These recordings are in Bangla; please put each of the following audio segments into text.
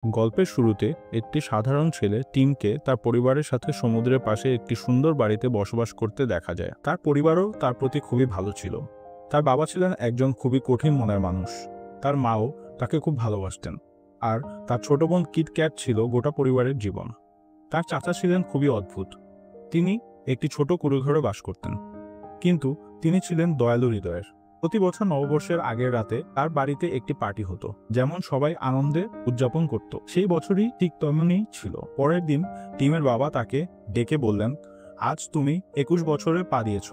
গল্পের শুরুতে একটি সাধারণ ছেলে টিমকে তার পরিবারের সাথে সমুদ্রের পাশে একটি সুন্দর বাড়িতে বসবাস করতে দেখা যায়। তার পরিবারও তার প্রতি খুবই ভালো ছিল। তার বাবা ছিলেন একজন খুবই কঠিন মনের মানুষ। তার মাও তাকে খুব ভালোবাসতেন। আর তার ছোট বোন কিট ক্যাট ছিল গোটা পরিবারের জীবন। তার চাচা ছিলেন খুবই অদ্ভুত। তিনি একটি ছোট কুঁড়েঘরে বাস করতেন, কিন্তু তিনি ছিলেন দয়ালু হৃদয়ের। প্রতি বছর নববর্ষের আগের রাতে তার বাড়িতে একটি পার্টি হতো, যেমন সবাই আনন্দে উদযাপন করত। সেই বছরই ঠিক তেমনই ছিল। পরের দিন টিমের বাবা তাকে ডেকে বললেন, আজ তুমি 21 বছরে পা দিয়েছ।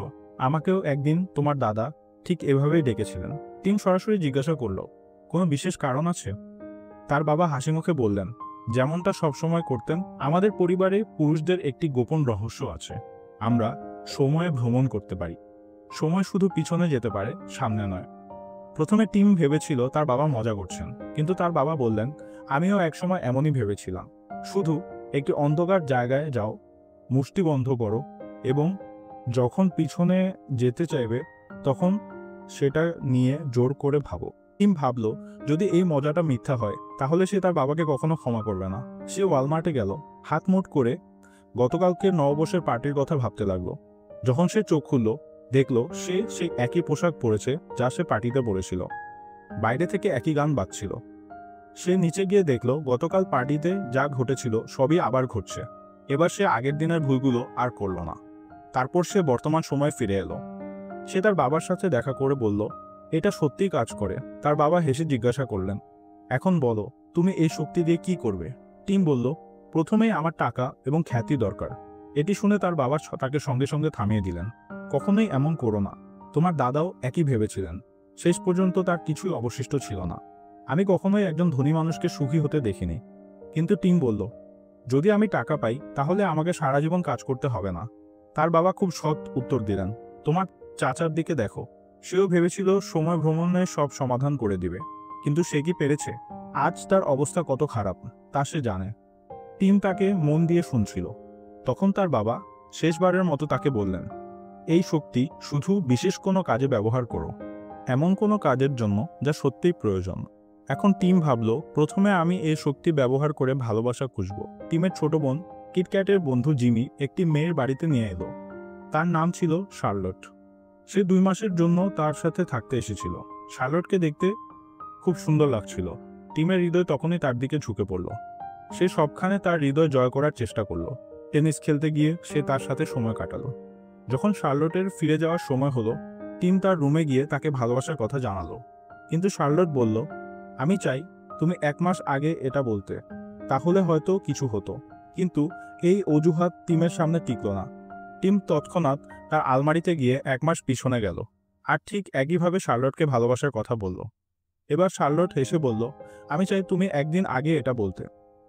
আমাকেও একদিন তোমার দাদা ঠিক এভাবেই ডেকেছিলেন। টিম সরাসরি জিজ্ঞাসা করল, কোনো বিশেষ কারণ আছে? তার বাবা হাসি মুখে বললেন, যেমনটা সবসময় করতেন, আমাদের পরিবারে পুরুষদের একটি গোপন রহস্য আছে। আমরা সময়ে ভ্রমণ করতে পারি। সময় শুধু পিছনে যেতে পারে, সামনে নয়। প্রথমে টিম ভেবেছিল তার বাবা মজা করছেন, কিন্তু তার বাবা বললেন, আমিও একসময় এমনই ভেবেছিলাম। শুধু একটি অন্ধকার জায়গায় যাও, মুষ্টি বন্ধ করো, এবং যখন পিছনে যেতে চাইবে তখন সেটা নিয়ে জোর করে ভাবো। টিম ভাবল, যদি এই মজাটা মিথ্যা হয় তাহলে সে তার বাবাকে কখনো ক্ষমা করবে না। সে ওয়ালমার্টে গেল, হাত মুঠ করে গতকালকে নববর্ষের পার্টির কথা ভাবতে লাগলো। যখন সে চোখ খুলল, দেখল সে সেই একই পোশাক পরেছে যা সে পার্টিতে পরেছিল। বাইরে থেকে একই গান বাজছিল। সে নিচে গিয়ে দেখল গতকাল পার্টিতে যা ঘটেছিল সবই আবার ঘটছে। এবার সে আগের দিনের ভুলগুলো আর করল না। তারপর সে বর্তমান সময়ে ফিরে এলো। সে তার বাবার সাথে দেখা করে বলল, এটা সত্যিই কাজ করে। তার বাবা হেসে জিজ্ঞাসা করলেন, এখন বলো, তুমি এই শক্তি দিয়ে কি করবে? টিম বলল, প্রথমেই আমার টাকা এবং খ্যাতি দরকার। এটি শুনে তার বাবা তাকে সঙ্গে সঙ্গে থামিয়ে দিলেন। কখনোই এমন করো না। তোমার দাদাও একই ভেবেছিলেন। শেষ পর্যন্ত তার কিছুই অবশিষ্ট ছিল না। আমি কখনোই একজন ধনী মানুষকে সুখী হতে দেখিনি। কিন্তু টিম বলল, যদি আমি টাকা পাই তাহলে আমাকে সারা জীবন কাজ করতে হবে না। তার বাবা খুব সৎ উত্তর দিলেন, তোমার চাচার দিকে দেখো। সেও ভেবেছিল সময় ভ্রমণে সব সমাধান করে দিবে, কিন্তু সে কি পেরেছে? আজ তার অবস্থা কত খারাপ তা সে জানে। টিম তাকে মন দিয়ে শুনছিল। তখন তার বাবা শেষবারের মতো তাকে বললেন, এই শক্তি শুধু বিশেষ কোনো কাজে ব্যবহার করো, এমন কোনো কাজের জন্য যা সত্যিই প্রয়োজন। এখন টিম ভাবল, প্রথমে আমি এই শক্তি ব্যবহার করে ভালোবাসা খুঁজব। টিমের ছোট বোন কিটক্যাটের বন্ধু জিমি একটি মেয়ের বাড়িতে নিয়ে এলো। তার নাম ছিল শার্লট। সে 2 মাসের জন্য তার সাথে থাকতে এসেছিল। শার্লটকে দেখতে খুব সুন্দর লাগছিল। টিমের হৃদয় তখনই তার দিকে ঝুঁকে পড়ল। সে সবখানে তার হৃদয় জয় করার চেষ্টা করলো। টেনিস খেলতে গিয়ে সে তার সাথে সময় কাটালো। যখন শার্লটের ফিরে যাওয়ার সময় হলো, টিম তার রুমে গিয়ে তাকে ভালোবাসার কথা জানালো। কিন্তু শার্লট বলল, আমি চাই তুমি 1 মাস আগে এটা বলতে, তাহলে হয়তো কিছু হতো। কিন্তু এই অজুহাত টিমের সামনে টিকল না। টিম তৎক্ষণাৎ তার আলমারিতে গিয়ে 1 মাস পিছনে গেল, আর ঠিক একইভাবে শার্লটকে ভালোবাসার কথা বলল। এবার শার্লট হেসে বলল, আমি চাই তুমি একদিন আগে এটা বলতে।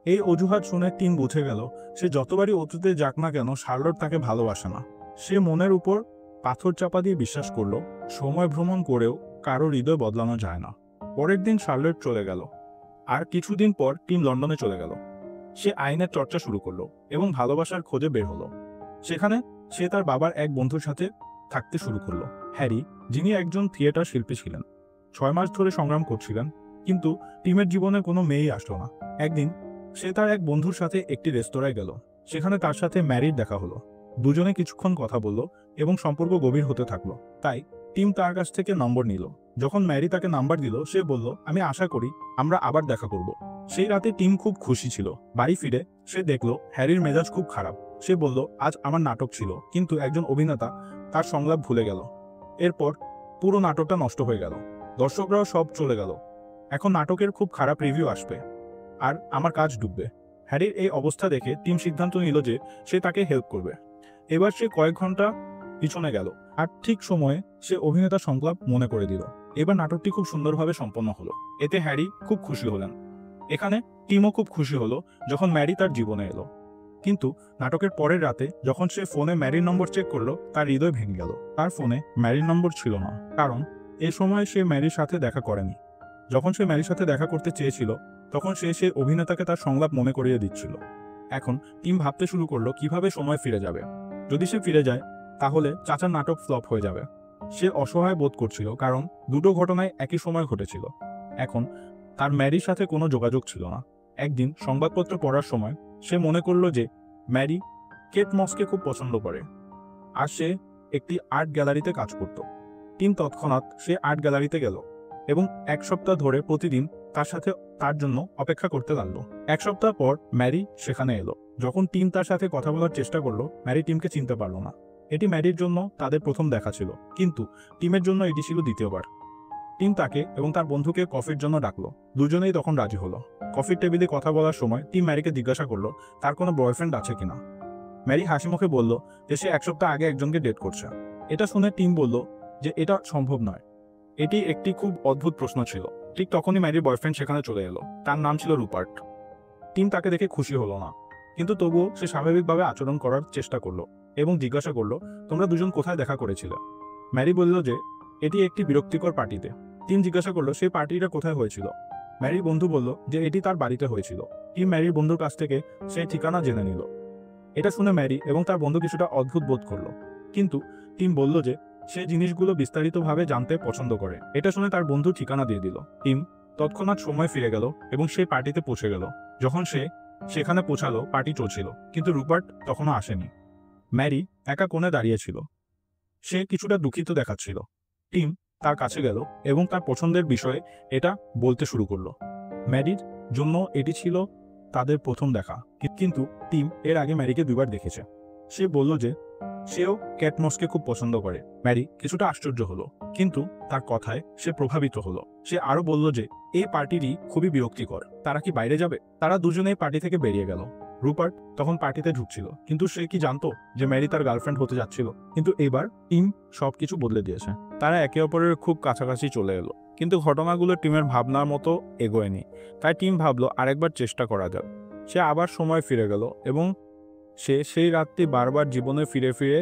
এই অজুহাত শুনে টিম বুঝে গেল, সে যতবারই অতীতে যাক না কেন শার্লট তাকে ভালোবাসে না। সে মনের উপর পাথর চাপা দিয়ে বিশ্বাস করল, সময় ভ্রমণ করেও কারো হৃদয় বদলানো যায় না। পরের দিন শার্লট চলে গেল, আর কিছুদিন পর টিম লন্ডনে চলে গেল। সে আইনের চর্চা শুরু করলো এবং ভালোবাসার খোঁজে বের হলো। সেখানে সে তার বাবার এক বন্ধুর সাথে থাকতে শুরু করলো, হ্যারি, যিনি একজন থিয়েটার শিল্পী ছিলেন। 6 মাস ধরে সংগ্রাম করছিলেন, কিন্তু টিমের জীবনে কোনো মেয়েই আসলো না। একদিন সে তার এক বন্ধুর সাথে একটি রেস্তোরাঁয় গেল। সেখানে তার সাথে ম্যারির দেখা হলো। দুজনে কিছুক্ষণ কথা বলল এবং সম্পর্ক গভীর হতে থাকলো। তাই টিম তার কাছ থেকে নম্বর নিল। যখন ম্যারি তাকে নাম্বার দিল, সে বলল, আমি আশা করি আমরা আবার দেখা করব। সেই রাতে টিম খুব খুশি ছিল। বাড়ি ফিরে সে দেখলো হ্যারির মেজাজ খুব খারাপ। সে বলল, আজ আমার নাটক ছিল, কিন্তু একজন অভিনেতা তার সংলাপ ভুলে গেল। এরপর পুরো নাটকটা নষ্ট হয়ে গেল। দর্শকরাও সব চলে গেল। এখন নাটকের খুব খারাপ রিভিউ আসবে, আর আমার কাজ ডুববে। হ্যারির এই অবস্থা দেখে টিম সিদ্ধান্ত নিল যে সে তাকে হেল্প করবে। এবার সে কয়েক ঘন্টা পিছনে গেল, আর ঠিক সময়ে সে অভিনেতা সংলাপ মনে করে দিল। এবার নাটকটি খুব সুন্দরভাবে সম্পন্ন হলো। এতে হ্যারি খুব খুশি হলেন। এখানে টিমও খুব খুশি হলো যখন ম্যারি তার জীবনে এলো। কিন্তু নাটকের পরের রাতে যখন সে ফোনে ম্যারির নম্বর চেক করলো, তার হৃদয় ভেঙে গেল। তার ফোনে ম্যারির নম্বর ছিল না, কারণ এ সময় সে ম্যারির সাথে দেখা করেনি। যখন সে ম্যারির সাথে দেখা করতে চেয়েছিল, তখন সে অভিনেতাকে তার সংলাপ মনে করিয়ে দিচ্ছিল। এখন টিম ভাবতে শুরু করলো কিভাবে সময় ফিরে যাবে। যদি সে ফিরে যায় তাহলে চাচার নাটক ফ্লপ হয়ে যাবে। সে অসহায় বোধ করছিল, কারণ দুটো ঘটনায় একই সময় ঘটেছিল। এখন তার ম্যারির সাথে কোনো যোগাযোগ ছিল না। একদিন সংবাদপত্র পড়ার সময় সে মনে করলো যে ম্যারি কেট মসকে খুব পছন্দ করে, আর সে একটি আর্ট গ্যালারিতে কাজ করত। টিম তৎক্ষণাৎ সে আর্ট গ্যালারিতে গেল এবং 1 সপ্তাহ ধরে প্রতিদিন তার সাথে তার জন্য অপেক্ষা করতে লাগলো। 1 সপ্তাহ পর ম্যারি সেখানে এলো। যখন টিম তার সাথে কথা বলার চেষ্টা করলো, ম্যারি টিমকে চিনতে পারলো না। এটি ম্যারির জন্য তাদের প্রথম দেখা ছিল, কিন্তু টিমের জন্য এটি ছিল দ্বিতীয়বার। টিম তাকে এবং তার বন্ধুকে কফির জন্য ডাকলো। দুজনেই তখন রাজি হলো। কফির টেবিলে কথা বলার সময় টিম ম্যারিকে জিজ্ঞাসা করলো তার কোনো বয়ফ্রেন্ড আছে কিনা। ম্যারি হাসি মুখে বলল যে সে 1 সপ্তাহ আগে একজনকে ডেট করছে। এটা শুনে টিম বলল যে এটা সম্ভব নয়। এটি একটি খুব অদ্ভুত প্রশ্ন ছিল। ঠিক তখনই ম্যারির বয়ফ্রেন্ড সেখানে চলে এলো। তার নাম ছিল রুপার্ট। টিম তাকে দেখে খুশি হলো না, কিন্তু তবুও সে স্বাভাবিকভাবে আচরণ করার চেষ্টা করলো এবং জিজ্ঞাসা করলো তোমরা দুজন কোথায় দেখা করেছিলে। ম্যারি বলল যে এটি একটি বিরক্তিকর পার্টিতে। টিম জিজ্ঞাসা করলো সেই পার্টিটা কোথায় হয়েছিল। ম্যারির বন্ধু বলল যে এটি তার বাড়িতে হয়েছিল। টিম ম্যারির বন্ধুর কাছ থেকে সেই ঠিকানা জেনে নিল। এটা শুনে ম্যারি এবং তার বন্ধু কিছুটা অদ্ভুত বোধ করলো, কিন্তু টিম বলল যে সে জিনিসগুলো বিস্তারিতভাবে জানতে পছন্দ করে। এটা শুনে তার বন্ধু ঠিকানা দিয়ে দিল। টিম তৎক্ষণাৎ সময় ফিরে গেল এবং সেই পার্টিতে পৌঁছে গেল। যখন সে সেখানে পৌঁছালো, পার্টি চলছিল, কিন্তু রুপার্ট তখনও আসেনি। ম্যারি একা কোণে দাঁড়িয়েছিল। সে কিছুটা দুঃখিত দেখাচ্ছিল। টিম তার কাছে গেল এবং তার পছন্দের বিষয়ে এটা বলতে শুরু করলো। ম্যারির জন্য এটি ছিল তাদের প্রথম দেখা, কিন্তু টিম এর আগে ম্যারিকে 2বার দেখেছে। সে বলল যে সেও ক্যাট মসকে খুব পছন্দ করে। ম্যারি কিছুটা আশ্চর্য হলো, কিন্তু তার কথায় সে প্রভাবিত হলো। সে আরো বলল যে এই পার্টিটি খুবই বিরক্তিকর, তারা কি বাইরে যাবে। তারা দুজনেই পার্টি থেকে বেরিয়ে গেল। রুপার্ট তখন পার্টিতে ঢুকছিল, কিন্তু সে কি জানতো যে ম্যারি তার গার্লফ্রেন্ড হতে যাচ্ছিল। কিন্তু এবার টিম সবকিছু বদলে দিয়েছে। তারা একে অপরের খুব কাছাকাছি চলে এলো, কিন্তু ঘটনাগুলো টিমের ভাবনার মতো এগোয়নি। তাই টিম ভাবলো আরেকবার চেষ্টা করা যাক। সে আবার সময় ফিরে গেল এবং সে সেই রাতটি বারবার জীবনে ফিরে ফিরে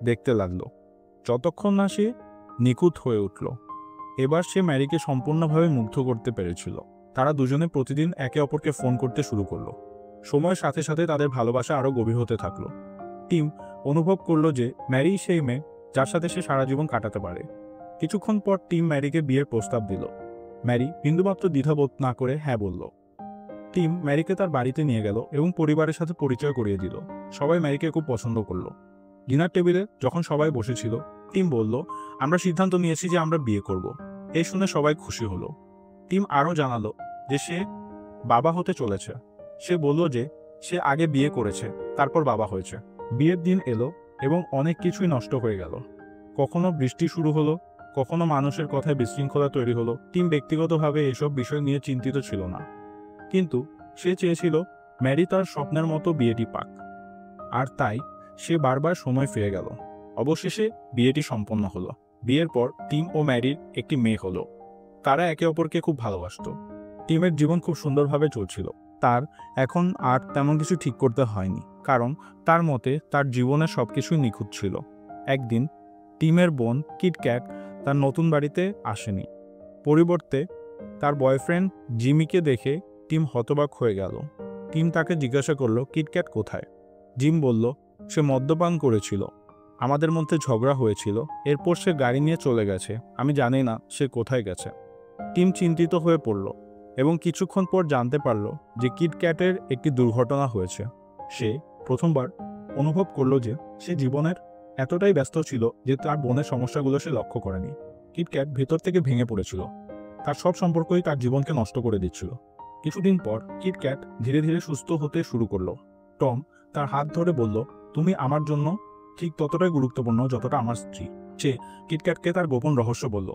দেখতে লাগলো, যতক্ষণ না সে নিখুঁত হয়ে উঠল। এবার সে ম্যারিকে সম্পূর্ণভাবে মুগ্ধ করতে পেরেছিল। তারা দুজনে প্রতিদিন একে অপরকে ফোন করতে শুরু করলো। সময়ের সাথে সাথে তাদের ভালোবাসা আরো গভীর হতে থাকলো। টিম অনুভব করলো যে ম্যারি সেই মেয়ে যার সাথে সে সারা জীবন কাটাতে পারে। কিছুক্ষণ পর টিম ম্যারিকে বিয়ের প্রস্তাব দিল। ম্যারি বিন্দুমাত্র দ্বিধাবোধ না করে হ্যাঁ বলল। টিম ম্যারিকে তার বাড়িতে নিয়ে গেল এবং পরিবারের সাথে পরিচয় করিয়ে দিল। সবাই ম্যারিকে খুব পছন্দ করলো। ডিনার টেবিলে যখন সবাই বসেছিল, টিম বলল আমরা সিদ্ধান্ত নিয়েছি যে আমরা বিয়ে করব। এই শুনে সবাই খুশি হলো। টিম আরও জানালো যে সে বাবা হতে চলেছে। সে বলল যে সে আগে বিয়ে করেছে, তারপর বাবা হয়েছে। বিয়ের দিন এলো এবং অনেক কিছুই নষ্ট হয়ে গেল। কখনো বৃষ্টি শুরু হলো, কখনো মানুষের কথায় বিশৃঙ্খলা তৈরি হলো। টিম ব্যক্তিগতভাবে এসব বিষয় নিয়ে চিন্তিত ছিল না, কিন্তু সে চেয়েছিল ম্যারি তার স্বপ্নের মতো বিয়েটি পাক, আর তাই সে বারবার সময় ফিরে গেল। অবশেষে বিয়েটি সম্পন্ন হলো। বিয়ের পর টিম ও ম্যারির একটি মেয়ে হলো। তারা একে অপরকে খুব ভালোবাসত। টিমের জীবন খুব সুন্দরভাবে চলছিল। তার এখন আর তেমন কিছু ঠিক করতে হয়নি, কারণ তার মতে তার জীবনে সবকিছুই নিখুঁত ছিল। একদিন টিমের বোন কিটক্যাট তার নতুন বাড়িতে আসেনি। পরিবর্তে তার বয়ফ্রেন্ড জিমিকে দেখে টিম হতবাক হয়ে গেল। টিম তাকে জিজ্ঞাসা করলো কিটক্যাট কোথায়। জিম বলল সে মদ্যপান করেছিল, আমাদের মধ্যে ঝগড়া হয়েছিল, এরপর সে গাড়ি নিয়ে চলে গেছে, আমি জানি না সে কোথায় গেছে। টিম চিন্তিত হয়ে পড়ল এবং কিছুক্ষণ পর জানতে পারল যে কিটক্যাটের একটি দুর্ঘটনা হয়েছে। সে প্রথমবার অনুভব করলো যে সে জীবনের এতটাই ব্যস্ত ছিল যে তার বোনের সমস্যাগুলো সে লক্ষ্য করেনি। কিটক্যাট ভেতর থেকে ভেঙে পড়েছিল। তার সব সম্পর্কই তার জীবনকে নষ্ট করে দিচ্ছিল। কিছুদিন পর কিটক্যাট ধীরে ধীরে সুস্থ হতে শুরু করলো। টম তার হাত ধরে বলল তুমি আমার জন্য ঠিক ততটাই গুরুত্বপূর্ণ যতটা আমার স্ত্রী। সে কিটক্যাটকে তার গোপন রহস্য বলল,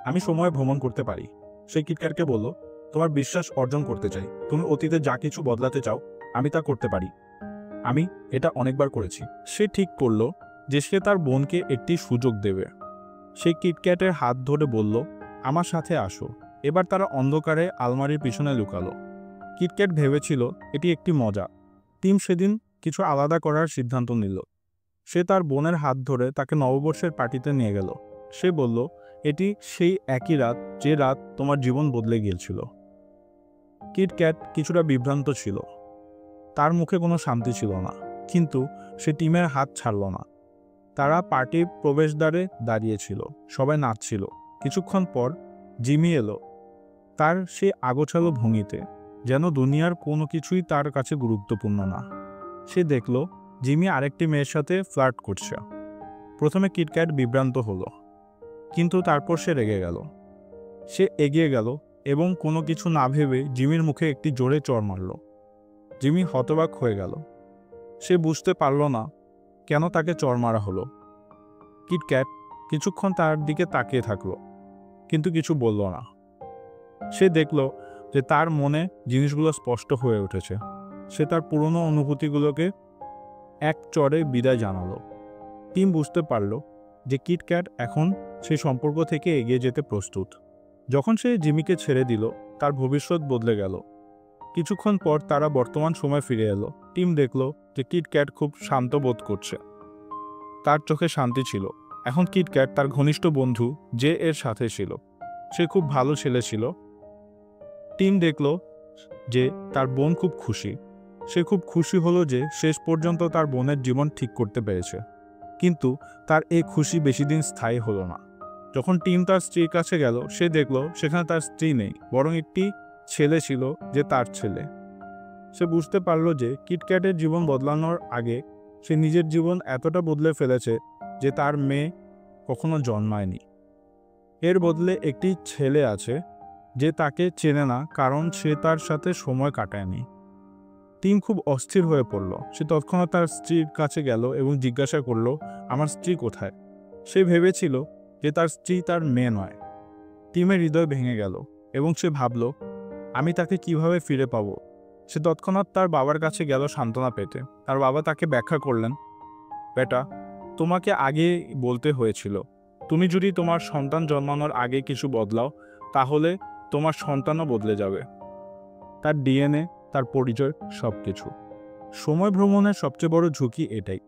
আমি সময়ে ভ্রমণ করতে পারি। সে কিটক্যাটকে বলল তোমার বিশ্বাস অর্জন করতে চাই, তুমি অতীতে যা কিছু বদলাতে চাও আমি তা করতে পারি, আমি এটা অনেকবার করেছি। সে ঠিক করল যে সে তার বোনকে একটি সুযোগ দেবে। সে কিটক্যাটের হাত ধরে বলল আমার সাথে আসো। এবার তারা অন্ধকারে আলমারির পিছনে লুকালো। কিটক্যাট ভেবেছিল এটি একটি মজা। টিম সেদিন কিছু আলাদা করার সিদ্ধান্ত নিল। সে তার বোনের হাত ধরে তাকে নববর্ষের পার্টিতে নিয়ে গেল। সে বলল এটি সেই একই রাত যে রাত তোমার জীবন বদলে গিয়েছিল। কিটক্যাট কিছুটা বিভ্রান্ত ছিল। তার মুখে কোনো শান্তি ছিল না, কিন্তু সে টিমের হাত ছাড়ল না। তারা পার্টির প্রবেশদ্বারে দাঁড়িয়েছিল, সবাই নাচছিল। কিছুক্ষণ পর জিমি এলো, তার সে আগোছালো ভঙ্গিতে। যেন দুনিয়ার কোনো কিছুই তার কাছে গুরুত্বপূর্ণ না। সে দেখল জিমি আরেকটি মেয়ের সাথে ফ্লার্ট করছে। প্রথমে কিটক্যাট বিভ্রান্ত হলো, কিন্তু তারপর সে রেগে গেল। সে এগিয়ে গেল এবং কোনো কিছু না ভেবে জিমির মুখে একটি জোরে চড় মারল। জিমি হতবাক হয়ে গেল। সে বুঝতে পারল না কেন তাকে চড় মারা হলো। কিটক্যাট কিছুক্ষণ তার দিকে তাকিয়ে থাকলো, কিন্তু কিছু বলল না। সে দেখল যে তার মনে জিনিসগুলো স্পষ্ট হয়ে উঠেছে। সে তার পুরনো অনুভূতিগুলোকে এক চড়ে বিদায় জানালো। টিম বুঝতে পারল যে কিটক্যাট এখন সেই সম্পর্ক থেকে এগিয়ে যেতে প্রস্তুত। যখন সে জিমিকে ছেড়ে দিল, তার ভবিষ্যৎ বদলে গেল। কিছুক্ষণ পর তারা বর্তমান সময় ফিরে এলো। টিম দেখল যে কিটক্যাট খুব শান্ত বোধ করছে। তার চোখে শান্তি ছিল। এখন কিটক্যাট তার ঘনিষ্ঠ বন্ধু যে এর সাথে ছিল। সে খুব ভালো ছেলে ছিল। টিম দেখল যে তার বোন খুব খুশি। সে খুব খুশি হলো যে শেষ পর্যন্ত তার বোনের জীবন ঠিক করতে পেরেছে। কিন্তু তার এই খুশি বেশি দিন স্থায়ী হলো না। যখন টিম তার স্ত্রীর কাছে গেল, সে দেখল সেখানে তার স্ত্রী নেই, বরং একটি ছেলে ছিল যে তার ছেলে। সে বুঝতে পারল যে কিটক্যাটের জীবন বদলানোর আগে সে নিজের জীবন এতটা বদলে ফেলেছে যে তার মেয়ে কখনো জন্মায়নি। এর বদলে একটি ছেলে আছে যে তাকে চেনে না, কারণ সে তার সাথে সময় কাটায়নি। টিম খুব অস্থির হয়ে পড়ল। সে তৎক্ষণাৎ তার স্ত্রীর কাছে গেল এবং জিজ্ঞাসা করল, আমার স্ত্রী কোথায়? সে ভেবেছিল যে তার স্ত্রী তার মেয়ে নয়। টিমের হৃদয় ভেঙে গেল এবং সে ভাবল, আমি তাকে কিভাবে ফিরে পাবো। সে তৎক্ষণাৎ তার বাবার কাছে গেল সান্ত্বনা পেতে। তার বাবা তাকে ব্যাখ্যা করলেন, বেটা, তোমাকে আগে বলতে হয়েছিল, তুমি যদি তোমার সন্তান জন্মানোর আগে কিছু বদলাও, তাহলে তোমার সন্তানও বদলে যাবে। তার ডিএনএ, তার পরিচয়, সবকিছু। সময় ভ্রমণের সবচেয়ে বড় ঝুঁকি এটাই।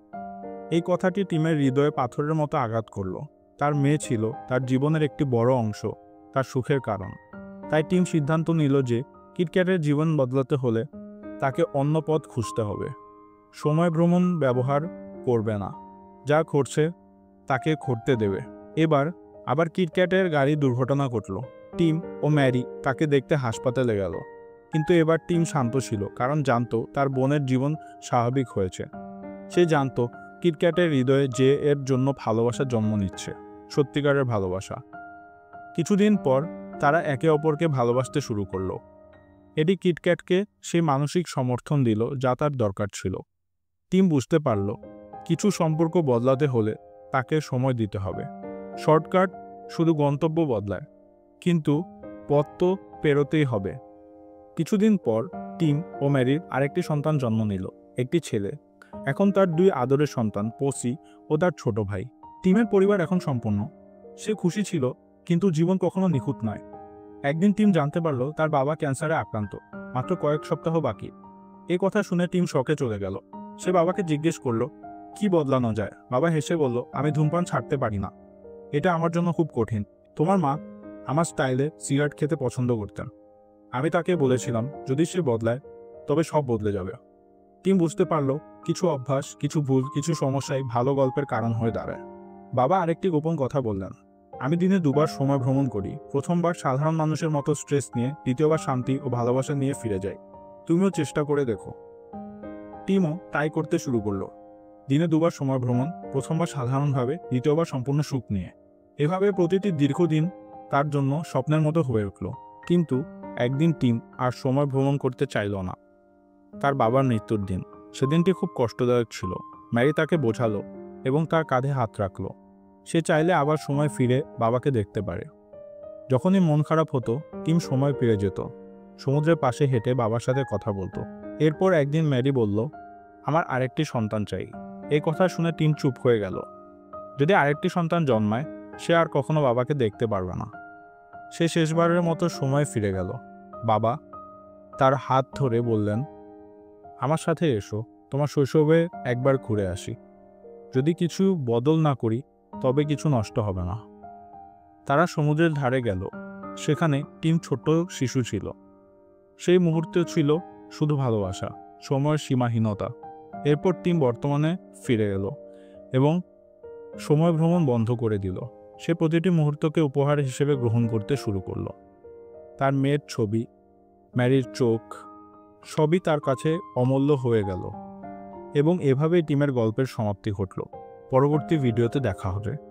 এই কথাটি টিমের হৃদয়ে পাথরের মতো আঘাত করল। তার মেয়ে ছিল তার জীবনের একটি বড় অংশ, তার সুখের কারণ। তাই টিম সিদ্ধান্ত নিল যে কিটক্যাটের জীবন বদলাতে হলে তাকে অন্য পথ খুঁজতে হবে। সময় ভ্রমণ ব্যবহার করবে না, যা ঘটছে তাকে ঘটতে দেবে। এবার আবার কিটক্যাটের গাড়ি দুর্ঘটনা ঘটল। টিম ও ম্যারি তাকে দেখতে হাসপাতালে গেল, কিন্তু এবার টিম শান্ত ছিল, কারণ জানতো তার বোনের জীবন স্বাভাবিক হয়েছে। সে জানতো কিটক্যাটের হৃদয়ে যে এর জন্য ভালোবাসা জন্ম নিচ্ছে, সত্যিকারের ভালোবাসা। কিছুদিন পর তারা একে অপরকে ভালোবাসতে শুরু করলো। এটি কিটক্যাটকে সেই মানসিক সমর্থন দিল যা তার দরকার ছিল। টিম বুঝতে পারল কিছু সম্পর্ক বদলাতে হলে তাকে সময় দিতে হবে। শর্টকাট শুধু গন্তব্য বদলায়, কিন্তু পথ তো পেরোতেই হবে। কিছুদিন পর টিম ও ম্যারির আরেকটি সন্তান জন্ম নিল, একটি ছেলে। এখন তার দুই আদরের সন্তান, পসি ও তার ছোট ভাই। টিমের পরিবার এখন সম্পূর্ণ। সে খুশি ছিল, কিন্তু জীবন কখনো নিখুঁত নয়। একদিন টিম জানতে পারল তার বাবা ক্যান্সারে আক্রান্ত, মাত্র কয়েক সপ্তাহ বাকি। এই কথা শুনে টিম শকে চলে গেল। সে বাবাকে জিজ্ঞেস করল, কি বদলানো যায়? বাবা হেসে বলল, আমি ধূমপান ছাড়তে পারি না, এটা আমার জন্য খুব কঠিন। তোমার মা আমার স্টাইলে সিগারেট খেতে পছন্দ করতেন। আমি তাকে বলেছিলাম যদি সে বদলায় তবে সব বদলে যাবে। টিম বুঝতে পারল কিছু অভ্যাস, কিছু ভুল, কিছু সমস্যাই ভালো গল্পের কারণ হয়ে দাঁড়ায়। বাবা আরেকটি গোপন কথা বললেন, আমি দিনে দুবার সময় ভ্রমণ করি। প্রথমবার সাধারণ মানুষের মতো স্ট্রেস নিয়ে, দ্বিতীয়বার শান্তি ও ভালোবাসা নিয়ে ফিরে যাই। তুমিও চেষ্টা করে দেখো। টিমও তাই করতে শুরু করলো। দিনে দুবার সময় ভ্রমণ, প্রথমবার সাধারণভাবে, দ্বিতীয়বার সম্পূর্ণ সুখ নিয়ে। এভাবে প্রতিটি দীর্ঘদিন তার জন্য স্বপ্নের মতো হয়ে উঠল। কিন্তু একদিন টিম আর সময় ভ্রমণ করতে চাইল না। তার বাবার মৃত্যুর দিন। সেদিনটি খুব কষ্টদায়ক ছিল। ম্যারি তাকে বোঝালো এবং তার কাঁধে হাত রাখল। সে চাইলে আবার সময় ফিরে বাবাকে দেখতে পারে। যখনই মন খারাপ হতো, টিম সময় ফিরে যেত, সমুদ্রের পাশে হেঁটে বাবার সাথে কথা বলতো। এরপর একদিন ম্যারি বলল, আমার আরেকটি সন্তান চাই। এই কথা শুনে টিম চুপ হয়ে গেল। যদি আরেকটি সন্তান জন্মায়, সে আর কখনো বাবাকে দেখতে পারবে না। সে শেষবারের মতো সময় ফিরে গেল। বাবা তার হাত ধরে বললেন, আমার সাথে এসো, তোমার শৈশবে একবার ঘুরে আসি। যদি কিছু বদল না করি তবে কিছু নষ্ট হবে না। তারা সমুদ্রের ধারে গেল। সেখানে টিম ছোট্ট শিশু ছিল। সেই মুহূর্তে ছিল শুধু ভালোবাসা, সময়ের সীমাহীনতা। এরপর টিম বর্তমানে ফিরে এলো এবং সময় ভ্রমণ বন্ধ করে দিল। সে প্রতিটি মুহূর্তকে উপহার হিসেবে গ্রহণ করতে শুরু করলো। তার মেয়ের ছবি, ম্যারির চোখ, সবই তার কাছে অমূল্য হয়ে গেল। এবং এভাবেই টিমের গল্পের সমাপ্তি ঘটল। পরবর্তী ভিডিওতে দেখা হবে।